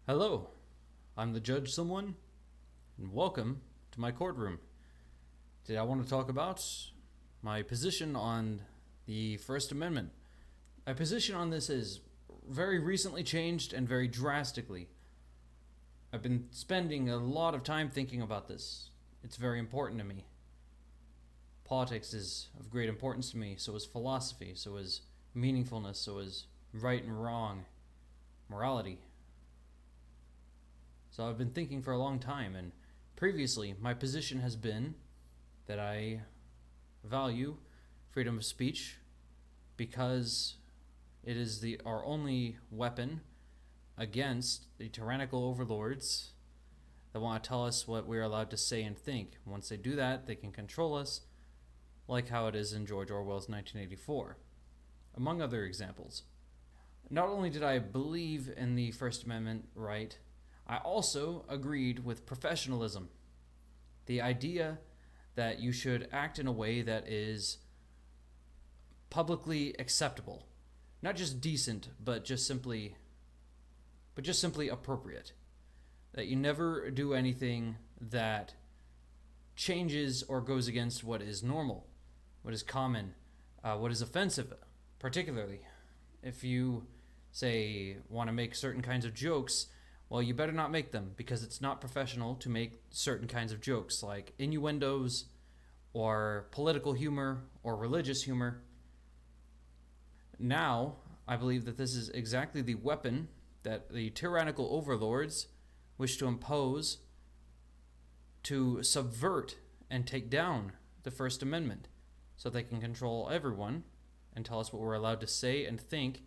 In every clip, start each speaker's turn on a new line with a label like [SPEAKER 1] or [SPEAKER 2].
[SPEAKER 1] Hello, I'm the judge someone, and welcome to my courtroom. Today I want to talk about my position on the First Amendment. My position on this is very recently changed and very drastically. I've been spending a lot of time thinking about this. It's very important to me. Politics is of great importance to me, so is philosophy, so is meaningfulness, so is right and wrong, morality. So I've been thinking for a long time, and previously my position has been that I value freedom of speech because it is our only weapon against the tyrannical overlords that want to tell us what we're allowed to say and think. Once they do that, they can control us, like how it is in George Orwell's 1984, among other examples. Not only did I believe in the First Amendment right, I also agreed with professionalism. The idea that you should act in a way that is publicly acceptable. Not just decent, but just simply appropriate. That you never do anything that changes or goes against what is normal, what is common, what is offensive, particularly. If you, say, want to make certain kinds of jokes, well, you better not make them because it's not professional to make certain kinds of jokes like innuendos or political humor or religious humor. Now, I believe that this is exactly the weapon that the tyrannical overlords wish to impose to subvert and take down the First Amendment so they can control everyone and tell us what we're allowed to say and think,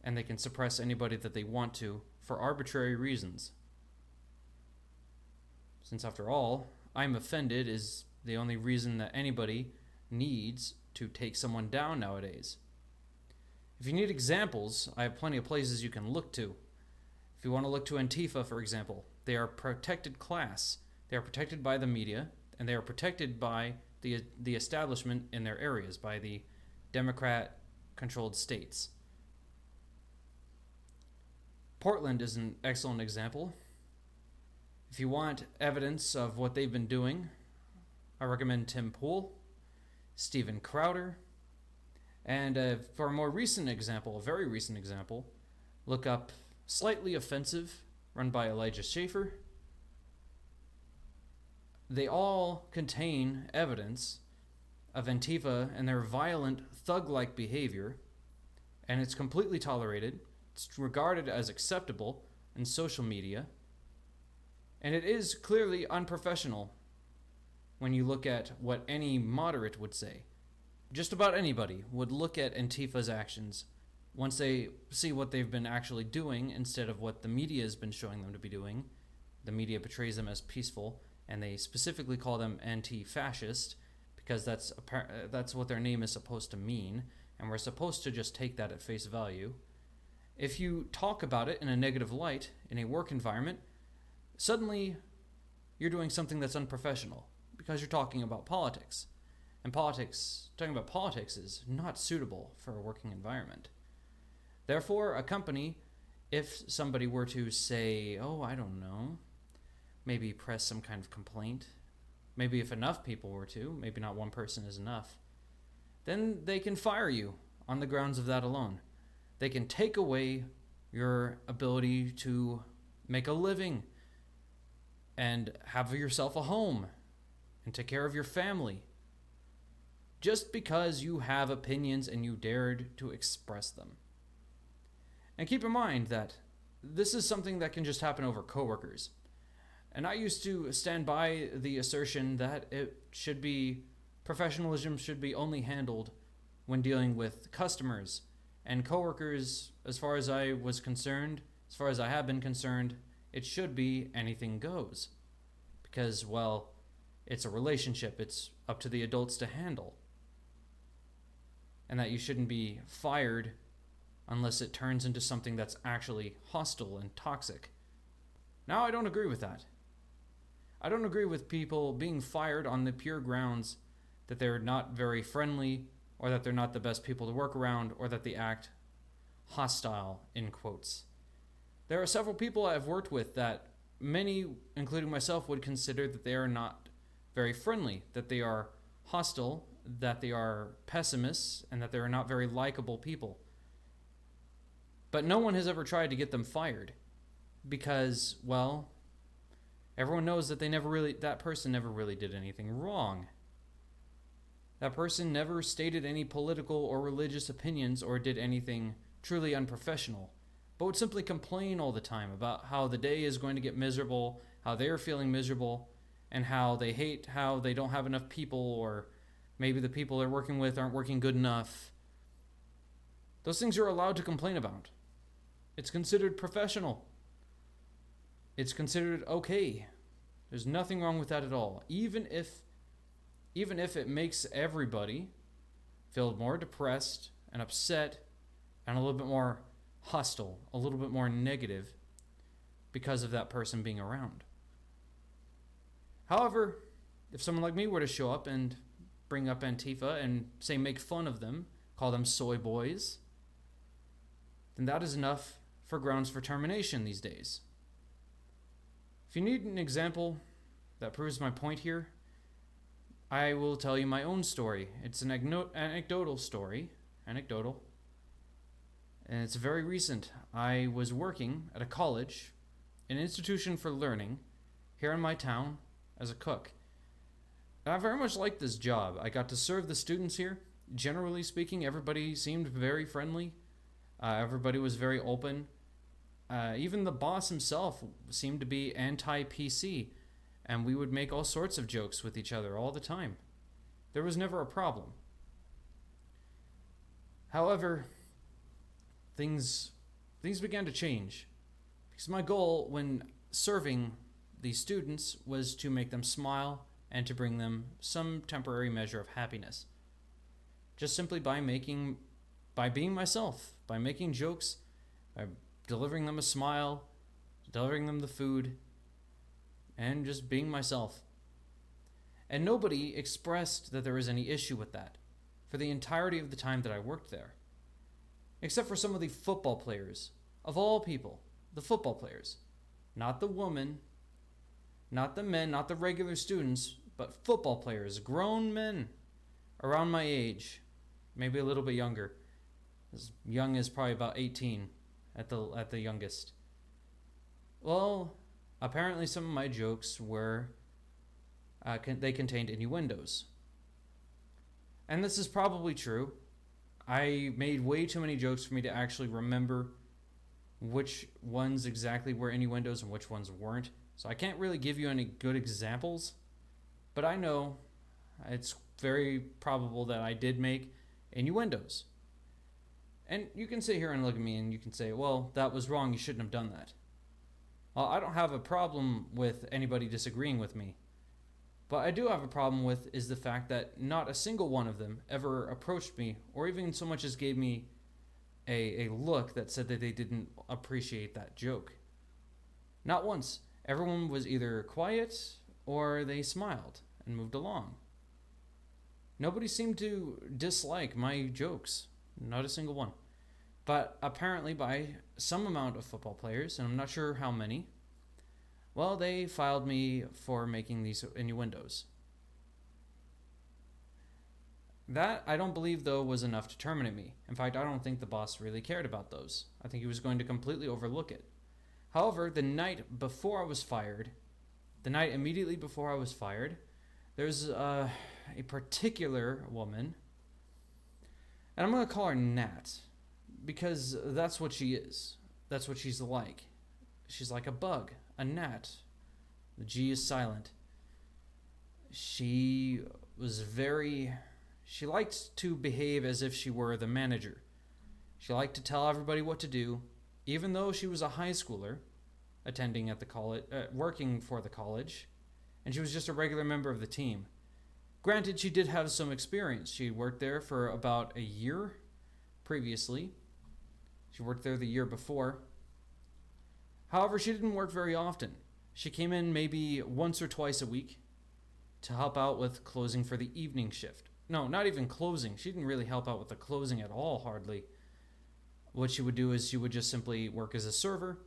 [SPEAKER 1] and they can suppress anybody that they want to for arbitrary reasons. Since after all, I'm offended is the only reason that anybody needs to take someone down nowadays. If you need examples, I have plenty of places you can look to. If you want to look to Antifa, for example, they are a protected class. They are protected by the media, and they are protected by the establishment in their areas, by the Democrat-controlled states. Portland is an excellent example. If you want evidence of what they've been doing, I recommend Tim Pool, Steven Crowder, and for a more recent example, a very recent example, look up Slightly Offensive, run by Elijah Schaffer. They all contain evidence of Antifa and their violent, thug-like behavior, and it's completely tolerated. It's regarded as acceptable in social media, and it is clearly unprofessional when you look at what any moderate would say. Just about anybody would look at Antifa's actions once they see what they've been actually doing instead of what the media has been showing them to be doing. The media portrays them as peaceful, and they specifically call them anti-fascist because that's what their name is supposed to mean, and we're supposed to just take that at face value. If you talk about it in a negative light in a work environment, suddenly you're doing something that's unprofessional because you're talking about politics. And talking about politics is not suitable for a working environment. Therefore, a company, if somebody were to say, I don't know, maybe press some kind of complaint, maybe if enough people were to, maybe not one person is enough, then they can fire you on the grounds of that alone. They can take away your ability to make a living and have yourself a home and take care of your family just because you have opinions and you dared to express them. And keep in mind that this is something that can just happen over coworkers. And I used to stand by the assertion that professionalism should be only handled when dealing with customers. And coworkers, as far as I was concerned, as far as I have been concerned, it should be anything goes. Because, well, it's a relationship. It's up to the adults to handle. And that you shouldn't be fired unless it turns into something that's actually hostile and toxic. Now, I don't agree with that. I don't agree with people being fired on the pure grounds that they're not very friendly, or that they're not the best people to work around, or that they act hostile, in quotes. There are several people I've worked with that many, including myself, would consider that they are not very friendly, that they are hostile, that they are pessimists, and that they are not very likable people. But no one has ever tried to get them fired because, well, everyone knows that that person never really did anything wrong. That person never stated any political or religious opinions or did anything truly unprofessional, but would simply complain all the time about how the day is going to get miserable, how they are feeling miserable, and how they hate how they don't have enough people, or maybe the people they're working with aren't working good enough. Those things you're allowed to complain about. It's considered professional. It's considered okay. There's nothing wrong with that at all. Even if it makes everybody feel more depressed and upset and a little bit more hostile, a little bit more negative because of that person being around. However, if someone like me were to show up and bring up Antifa and say make fun of them, call them soy boys, then that is enough for grounds for termination these days. If you need an example that proves my point here, I will tell you my own story. It's an anecdotal story. Anecdotal. And it's very recent. I was working at a college, an institution for learning, here in my town as a cook. And I very much liked this job. I got to serve the students here. Generally speaking, everybody seemed very friendly. Everybody was very open. Even the boss himself seemed to be anti-PC, and we would make all sorts of jokes with each other all the time. There was never a problem. However, things began to change, because my goal when serving these students was to make them smile and to bring them some temporary measure of happiness. Just simply by being myself, by making jokes, by delivering them a smile, delivering them the food, and just being myself. And nobody expressed that there was any issue with that for the entirety of the time that I worked there. Except for some of the football players. Of all people, the football players. Not the women, not the men, not the regular students, but football players, grown men around my age, maybe a little bit younger. As young as probably about 18 at the youngest. Well, apparently some of my jokes were, they contained innuendos. And this is probably true. I made way too many jokes for me to actually remember which ones exactly were innuendos and which ones weren't. So I can't really give you any good examples. But I know it's very probable that I did make innuendos. And you can sit here and look at me and you can say, well, that was wrong. You shouldn't have done that. Well, I don't have a problem with anybody disagreeing with me. But I do have a problem with is the fact that not a single one of them ever approached me or even so much as gave me a look that said that they didn't appreciate that joke. Not once. Everyone was either quiet or they smiled and moved along. Nobody seemed to dislike my jokes. Not a single one. But apparently by some amount of football players, and I'm not sure how many, well, they filed me for making these innuendos. That, I don't believe, though, was enough to terminate me. In fact, I don't think the boss really cared about those. I think he was going to completely overlook it. However, the night immediately before I was fired, there's a particular woman, and I'm going to call her Nat, because that's what she is. That's what she's like. She's like a bug, a gnat. The G is silent. She liked to behave as if she were the manager. She liked to tell everybody what to do, even though she was a high schooler attending at the college, working for the college, and she was just a regular member of the team. Granted, she did have some experience. She worked there for about a year previously. She worked there the year before. However, she didn't work very often. She came in maybe once or twice a week to help out with closing for the evening shift. No, not even closing. She didn't really help out with the closing at all, hardly. What she would do is she would just simply work as a server,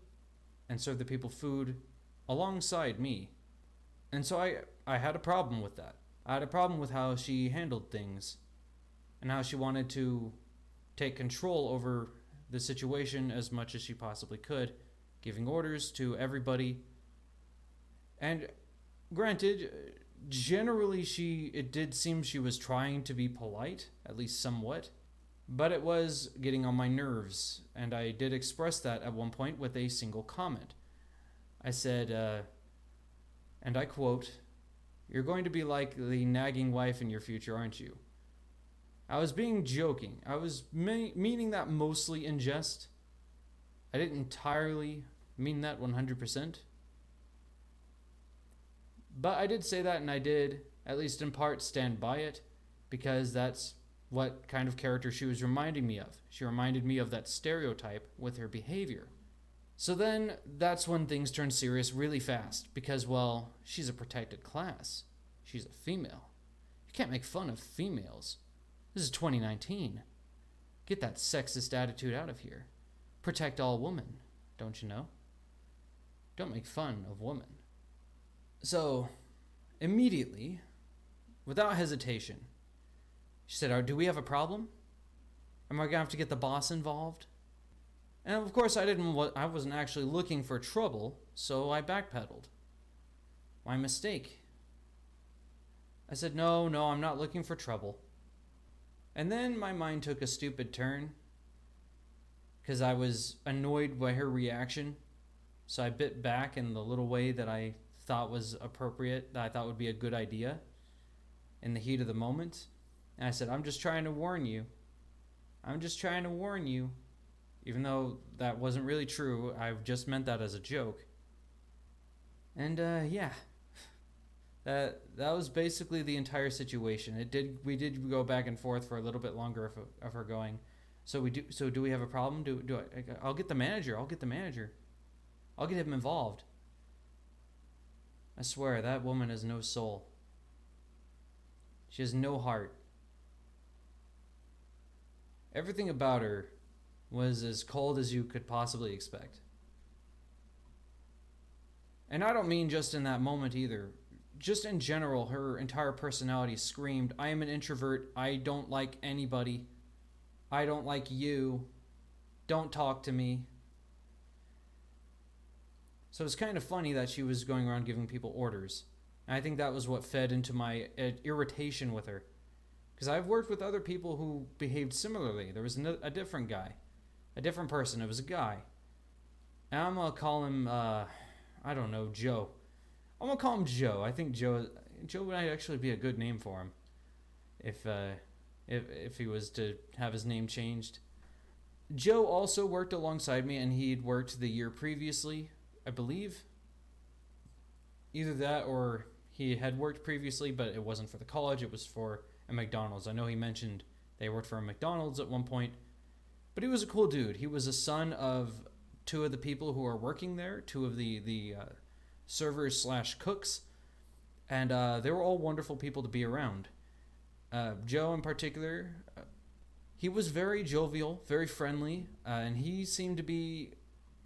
[SPEAKER 1] and serve the people food alongside me. And so I had a problem with that. I had a problem with how she handled things and how she wanted to take control over the situation as much as she possibly could, giving orders to everybody. And granted, generally it did seem she was trying to be polite, at least somewhat, but it was getting on my nerves, and I did express that at one point with a single comment. I said, and I quote, "You're going to be like the nagging wife in your future, aren't you?" I was being joking. I was meaning that mostly in jest. I didn't entirely mean that 100%. But I did say that, and I did, at least in part, stand by it, because that's what kind of character she was reminding me of. She reminded me of that stereotype with her behavior. So then, that's when things turned serious really fast, because, well, she's a protected class. She's a female. You can't make fun of females. This is 2019. Get that sexist attitude out of here. Protect all women, don't you know? Don't make fun of women. So, immediately, without hesitation, she said, "Do we have a problem? Am I going to have to get the boss involved?" And of course, I wasn't actually looking for trouble, so I backpedaled. My mistake. I said, no, I'm not looking for trouble. And then my mind took a stupid turn, because I was annoyed by her reaction. So I bit back in the little way that I thought was appropriate, that I thought would be a good idea in the heat of the moment. And I said, "I'm just trying to warn you. I'm just trying to warn you." Even though that wasn't really true, I just meant that as a joke. And yeah, that was basically the entire situation. We did go back and forth for a little bit longer of her going, So do we have a problem? I'll get the manager. I'll get him involved. I swear, that woman has no soul. She has no heart. Everything about her was as cold as you could possibly expect. And I don't mean just in that moment either. Just in general, her entire personality screamed, "I am an introvert. I don't like anybody. I don't like you. Don't talk to me." So it's kind of funny that she was going around giving people orders. And I think that was what fed into my irritation with her. Because I've worked with other people who behaved similarly. There was a different guy. A different person. It was a guy. And I'm going to call him, Joe. I'm going to call him Joe. I think Joe might actually be a good name for him. If he was to have his name changed. Joe also worked alongside me, and he'd worked the year previously, I believe. Either that or he had worked previously, but it wasn't for the college, it was for a McDonald's. I know he mentioned they worked for a McDonald's at one point. But he was a cool dude. He was a son of two of the people who are working there, two of the servers/cooks, and they were all wonderful people to be around. Joe in particular, he was very jovial, very friendly, and he seemed to be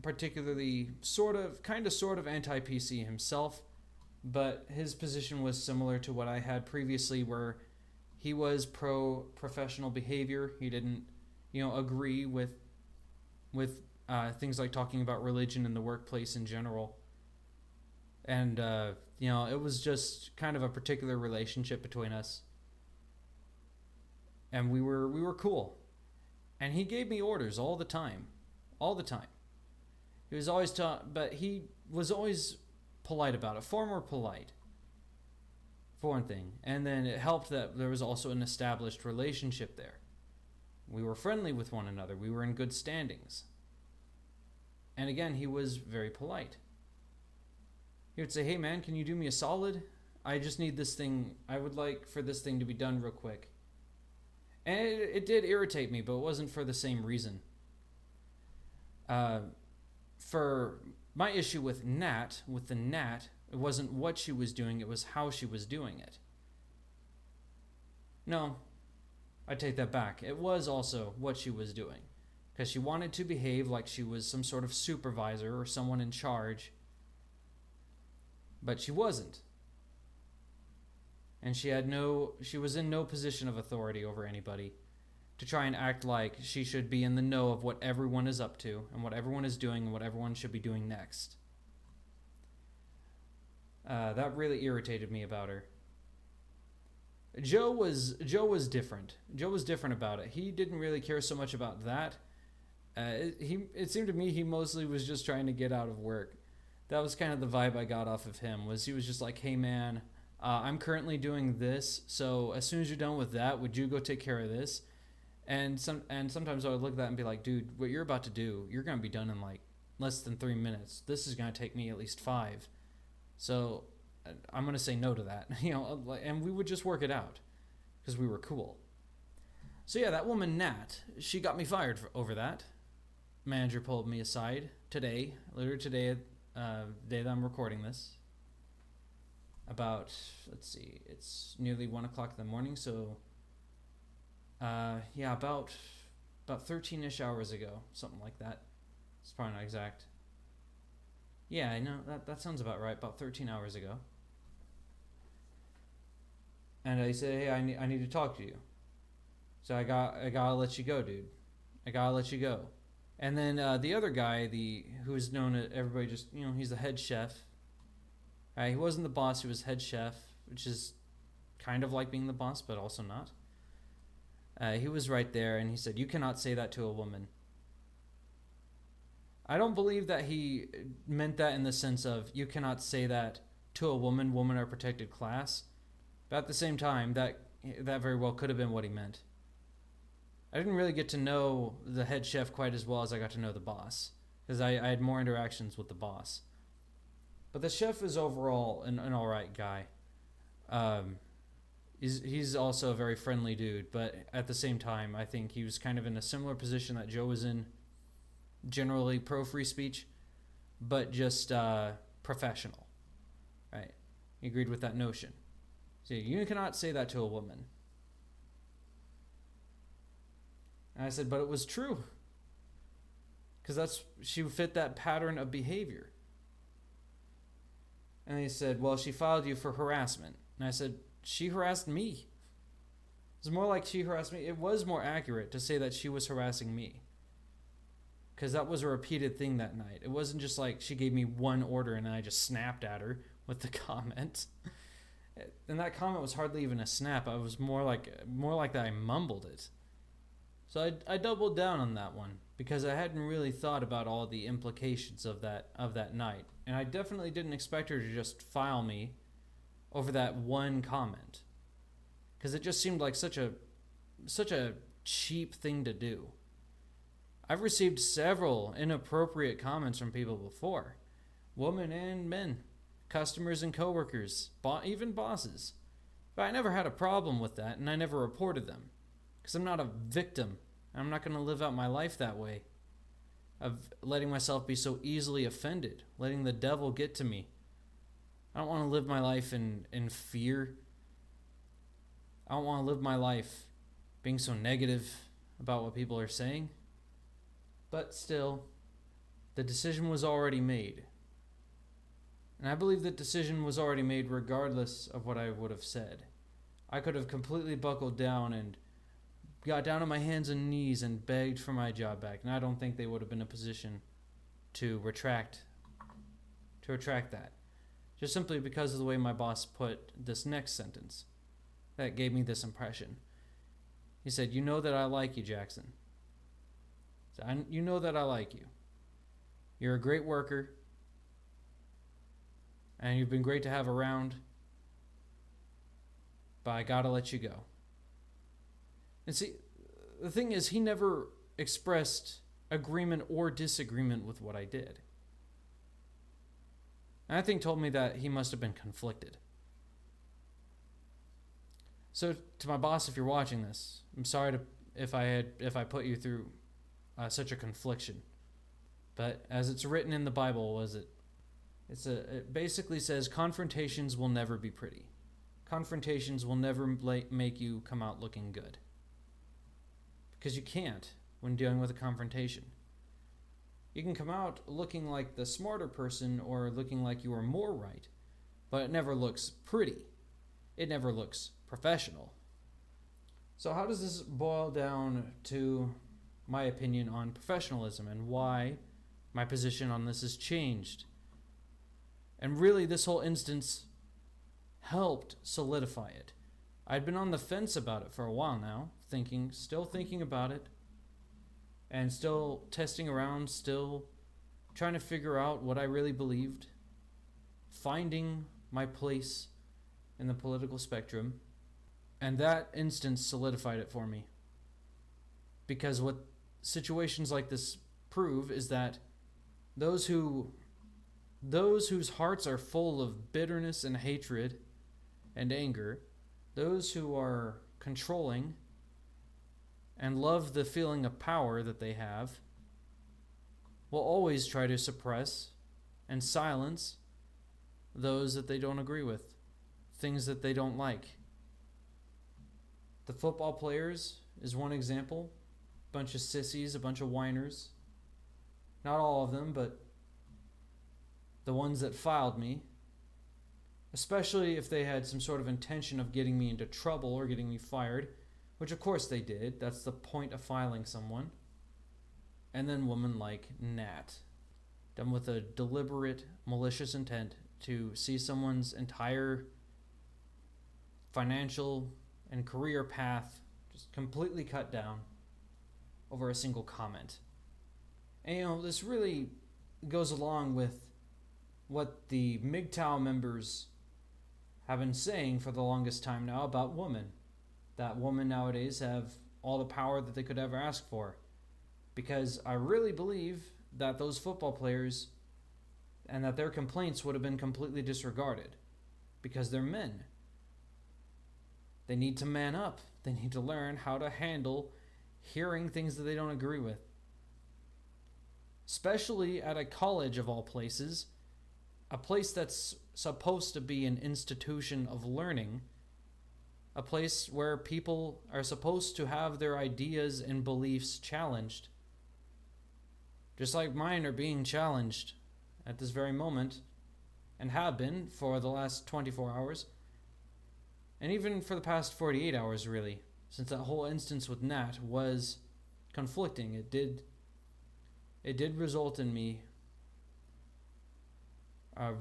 [SPEAKER 1] particularly sort of anti-PC himself, but his position was similar to what I had previously, where he was pro-professional behavior. He didn't, agree with things like talking about religion in the workplace in general. And, it was just kind of a particular relationship between us. And we were cool. And he gave me orders all the time. All the time. He was always but he was always polite about it. Far more polite. For one thing. And then it helped that there was also an established relationship there. We were friendly with one another. We were in good standings. And again, he was very polite. He would say, "Hey man, can you do me a solid? I just need this thing. I would like for this thing to be done real quick." And it did irritate me, but it wasn't for the same reason. For my issue with the Nat, it wasn't what she was doing, it was how she was doing it. No, I take that back. It was also what she was doing. because she wanted to behave like she was some sort of supervisor or someone in charge, but she wasn't. And she was in no position of authority over anybody to try and act like she should be in the know of what everyone is up to and what everyone is doing and what everyone should be doing next. That really irritated me about her. Joe was different. Joe was different about it. He didn't really care so much about that. It seemed to me he mostly was just trying to get out of work. That was kind of the vibe I got off of him. Was he was just like, hey man, I'm currently doing this, so as soon as you're done with that, would you go take care of this? And sometimes I would look at that and be like, dude, what you're about to do, you're gonna be done in like less than 3 minutes. This is gonna take me at least 5. So I'm gonna say no to that, and we would just work it out because we were cool. So yeah, that woman Nat, she got me fired over that. Manager pulled me aside today, literally today, day that I'm recording this. About, let's see, it's nearly 1 o'clock in the morning, so yeah, about 13-ish hours ago, something like that. It's probably not exact. Yeah, I know, that sounds about right, about 13 hours ago. And I said, hey, I need to talk to you. So I gotta let you go, dude. I gotta let you go. And then the other guy, who is known to everybody, just, he's the head chef. He wasn't the boss, he was head chef, which is kind of like being the boss, but also not. He was right there, and he said, you cannot say that to a woman. I don't believe that he meant that in the sense of, you cannot say that to a woman. Women are protected class. But at the same time, that very well could have been what he meant. I didn't really get to know the head chef quite as well as I got to know the boss, because I had more interactions with the boss. But the chef is overall an alright guy. He's also a very friendly dude, but at the same time, I think he was kind of in a similar position that Joe was in, generally pro free speech, but just professional, right? He agreed with that notion. So you cannot say that to a woman. And I said, but it was true, because she fit that pattern of behavior. And he said, well, she filed you for harassment. And I said, she harassed me. It's more like she harassed me. It was more accurate to say that she was harassing me, because that was a repeated thing that night. It wasn't just like she gave me one order and I just snapped at her with the comment. And that comment was hardly even a snap. I was more like that I mumbled it. So I doubled down on that one, because I hadn't really thought about all the implications of that night. And I definitely didn't expect her to just file me over that one comment, because it just seemed like such a cheap thing to do. I've received several inappropriate comments from people before, women and men, customers and coworkers, even bosses. But I never had a problem with that, and I never reported them, because I'm not a victim. I'm not going to live out my life that way, of letting myself be so easily offended, letting the devil get to me. I don't want to live my life in fear. I don't want to live my life being so negative about what people are saying. But still, the decision was already made. And I believe that decision was already made regardless of what I would have said. I could have completely buckled down and got down on my hands and knees and begged for my job back. And I don't think they would have been in a position to retract that. Just simply because of the way my boss put this next sentence. That gave me this impression. He said, you know that I like you, Jackson. You know that I like you. You're a great worker. And you've been great to have around. But I gotta let you go. And see, the thing is, he never expressed agreement or disagreement with what I did. And I think told me that he must have been conflicted. So to my boss, if you're watching this, I'm sorry if I put you through such a confliction. But as it's written in the Bible, it basically says confrontations will never be pretty. Confrontations will never make you come out looking good. Because you can't. when dealing with a confrontation. You can come out looking like the smarter person or looking like you are more right, but it never looks pretty. It never looks professional. So how does this boil down to my opinion on professionalism and why my position on this has changed? And really, this whole instance helped solidify it. I'd been on the fence about it for a while now, still thinking about it, and still testing around, still trying to figure out what I really believed, finding my place in the political spectrum, and that instance solidified it for me. Because what situations like this prove is that those whose hearts are full of bitterness and hatred and anger, those who are controlling and love the feeling of power that they have, will always try to suppress and silence those that they don't agree with, things that they don't like. The football players is one example. A bunch of sissies, a bunch of whiners. Not all of them, but the ones that filed me, especially if they had some sort of intention of getting me into trouble or getting me fired, which of course they did. That's the point of filing someone. And then women like Nat, done with a deliberate, malicious intent to see someone's entire financial and career path just completely cut down over a single comment. And this really goes along with what the MGTOW members have been saying for the longest time now about women. That women nowadays have all the power that they could ever ask for. Because I really believe that those football players and that their complaints would have been completely disregarded. Because they're men. They need to man up. They need to learn how to handle hearing things that they don't agree with. Especially at a college of all places, a place that's supposed to be an institution of learning, a place where people are supposed to have their ideas and beliefs challenged. Just like mine are being challenged at this very moment, and have been for the last 24 hours, and even for the past 48 hours really, since that whole instance with Nat was conflicting. It did result in me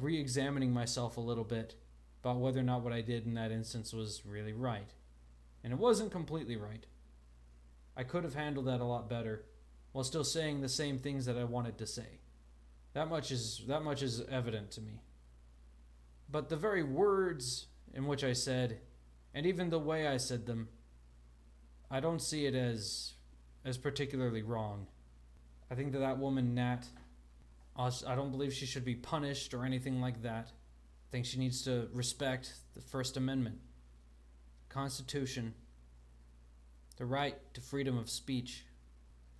[SPEAKER 1] re-examining myself a little bit about whether or not what I did in that instance was really right. And it wasn't completely right. I could have handled that a lot better while still saying the same things that I wanted to say. That much is evident to me. But the very words in which I said, and even the way I said them, I don't see it as particularly wrong. I think that woman, Nat, I don't believe she should be punished or anything like that. I think she needs to respect the First Amendment, Constitution, the right to freedom of speech.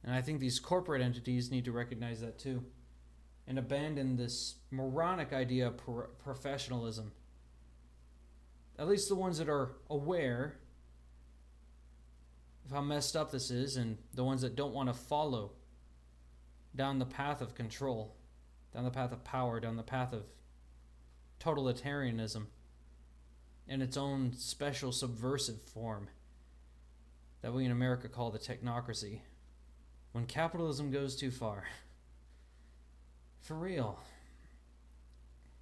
[SPEAKER 1] And I think these corporate entities need to recognize that too and abandon this moronic idea of professionalism. At least the ones that are aware of how messed up this is, and the ones that don't want to follow down the path of control, down the path of power, down the path of totalitarianism in its own special subversive form that we in America call the technocracy. When capitalism goes too far. For real.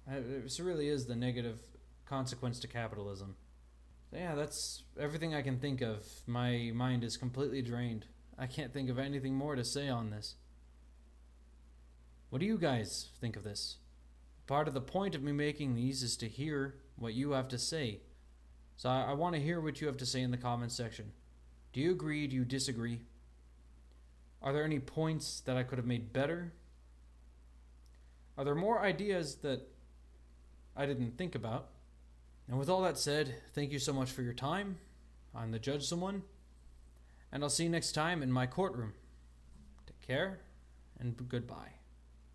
[SPEAKER 1] This really is the negative consequence to capitalism. Yeah, that's everything I can think of. My mind is completely drained. I can't think of anything more to say on this. What do you guys think of this? Part of the point of me making these is to hear what you have to say. So I want to hear what you have to say in the comments section. Do you agree? Do you disagree? Are there any points that I could have made better? Are there more ideas that I didn't think about? And with all that said, thank you so much for your time. I'm the Jawesome, and I'll see you next time in my courtroom. Take care, and goodbye.